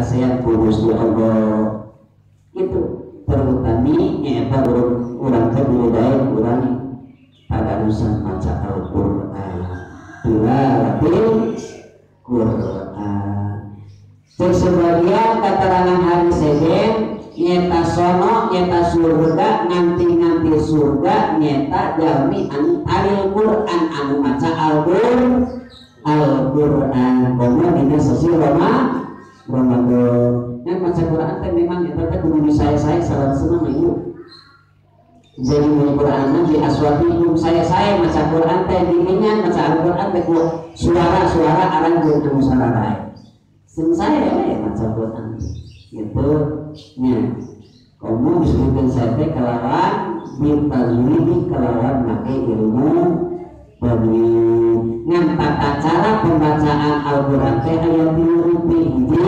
kasean Gusti Allah itu terutami nyata urang teh budaya urang pada urusan maca Al-Qur'an tilawatil Qur'an. Terus sebagian keterangan hadis seben nyata sono nyata surga nganti surga nyata jalmi anu taril Qur'an anu maca Al-Qur'an komo dina sesi Ramadan. Yang maca Qur'an teh memang eta teh kudu saya salah senang ieu. Jadi Al-Qur'an di aswatikum saya maca Qur'an teh diingat maca Al-Qur'an teh suara arang anu sararae. Sen saya maca Qur'an. Gitu nya. Komo disebutkeun saya teh kalawan bitazwidi kalawan make ilmu bagi ngan tata cara pembacaan Al-Qur'an teh aya 3 hiji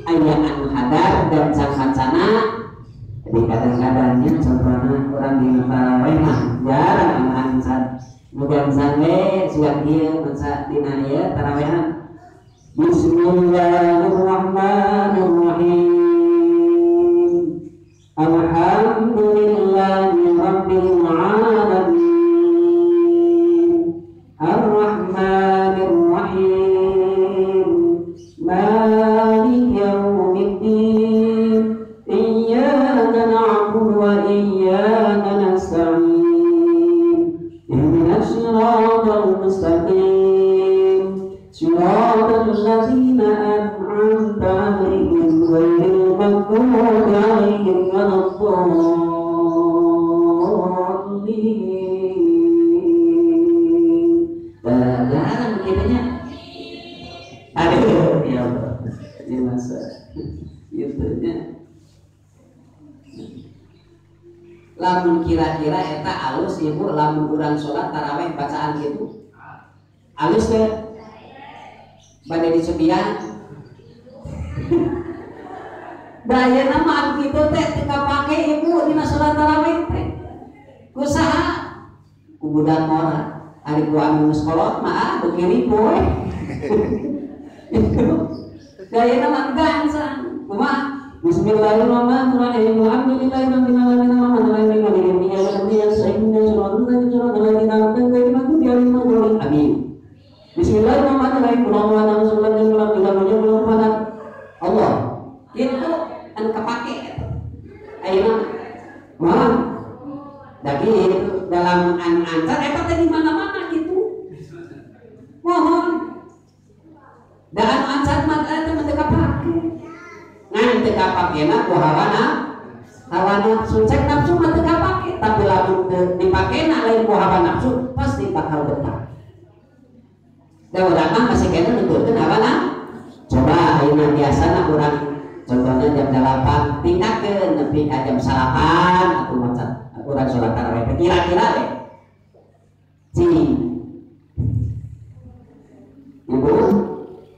aya anu hadar dan sangkacana. Jadi kadang-kadangnya contohnya orang di tarawih mah jarang anu ansat mudah sange sugan ieu maca dina ieu tarawehan Bismillahirrahmanirrahim Alhamdulillahi rabbil alamin Ar-Rahmanir-Rahim Malik yaumiddin Iyyaka na'budu wa iyyaka nasta'in Ihdinas siratal mustaqim Siratal ladzina an'amta 'alaihim ghairil maghdubi 'alaihim waladdallin. Jarang begitunya. Aduh, ya Allah. Ini masa itunya. Lamun kira-kira eta alus ibu lamun urang salat tarawih bacaan gitu. Alus teh bade disebian. Daya nama anu kitu teh teu kapake ibu dina salat tarawih teh. Kusaha? Ku budak mora. Ari ku anu geus kolot mah beuki ribu we. Daya nama gansang. Kumaha? Bismillahirrahmanirrahim. Alhamdulillahi rabbil alamin. Arrahmanirrahim. Maliki yaumiddin. Amin. Bismillahirrahmanirrahim. Allah. Itu anu kapake. Ayeuna mah dagi dalam ancar eta teh di mana-mana gitu. Mohon. Da anu ancar mah eta teh teu kapake. Ngan teu kapakena ku hawa nafsu cek nafsu mah teu kapake, tapi lamun teu dipakena lain ku hawa nafsu pasti bakal betah. Da urang mah masih kena nuturkeun hawa nafsu. Coba ayeuna biasana urang contohnya jam 8 tingkatkeun nepi ka jam 8 atuh maca urang salat tarawih kira-kira we. Cing. Ibu,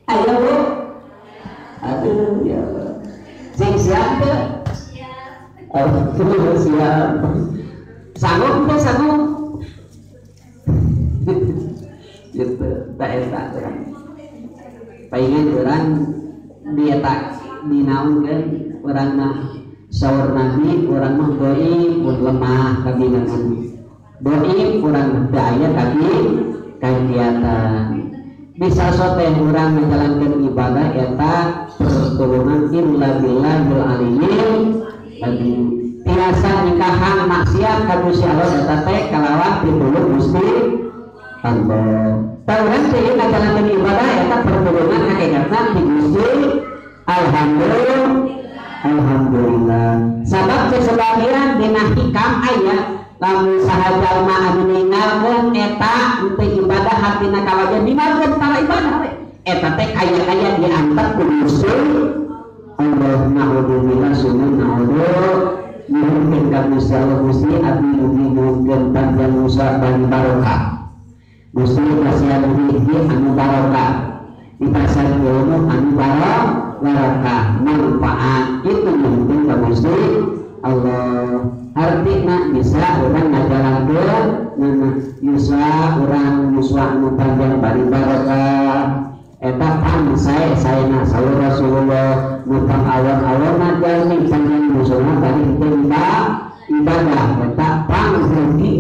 ayo Bu. Aduh ya Allah. Cing siap teu? Siap. Oh, siap. Sanggup teu sanggup? Gitu, tak enak kan. Pengen orang dieta dinaungkeun urang mah saur Nabi urang mah doi pun lemah kabinangan. Doi urang daya tapi kegiatan. Bisa sote urang menjalankan ibadah eta pertulungan illa billahil aliyyil azim. Tiasa nikahan maksiat ka Gusti Allah eta teh kalawan pitulung Gusti Allah. Tahuran sih ngajalankan ibadah eta pertulungan hakikatna di Gusti Alhamdulillah. Sabab sebagian dina hikam aya lamun saha jalma anu ninggalkeun eta teu ibadah hatina kawajan ninggalkeun tara ibadah we. Eta teh aya diantar ku Gusti Allah. Naudzubillah summa naudzu nyuhun ka Gusti Allah Gusti abdi nyuhun panjang umur dan barokah. Gusti kasihan rezeki anu barokah. Dipasar ilmu anu barokah manfaat itu nyuhun ka Gusti Allah. Artinya bisa orang ngajalankeun yuswa orang yuswa anu panjang bari barokah eta pan saya na saur Rasulullah numpang awon-awon jalmi panjang musuhna bari tembak ibadah eta pang rugi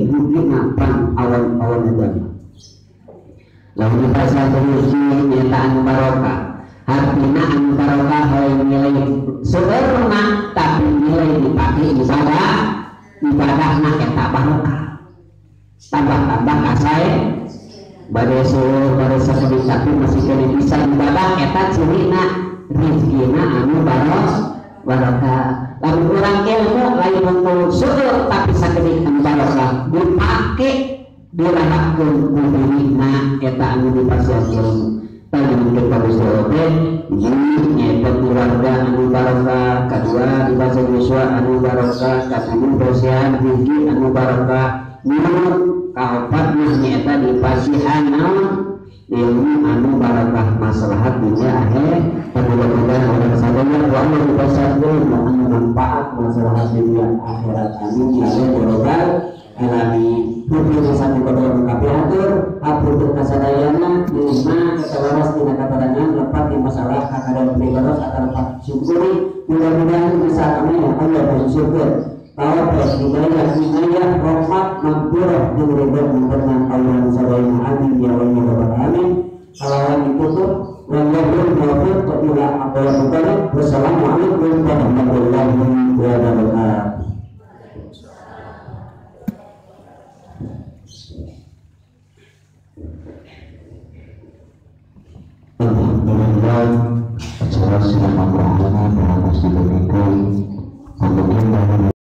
pang awon-awon jalmi. Lalu bahasa terus nyata anu barokah. Artinya anu barokah hoy nilai seueurna tapi nilai dipakai ibadahna eta barokah. Tambah-tambah kasae bade suur bade sakit tapi masih kena bisa ibadah eta cirina rezekina anu barokah. Lalu kurang ilmu lain untuk seueur tapi sakit anu barokah dipake dirahapkeun ku dirina eta anu dipasihan ilmu. Tadi kita bisa nyetak keluarga anu barokah, kedua dibaca Yuswa anu barokah, ketiga dosian rezeki anu barokah, menurut kaopat nyetak dipasihan ilmu anu barokah maslahat dunia akhir. Mudah-mudahan orang sadar bahwa dipasihan anu manfaat maslahat dunia akhirat amin ya rabbal alamin. Mungkin satu kedua mengkapiatur apurut kasadayana lima ketelaras tina katadangan lepat di masalah kakadang penegaros atau lepat syukuri. Mudah-mudahan bisa kami Allah bersyukur tahu hidayah rahmat maghfirah dan ridha dengan Allah subhanahu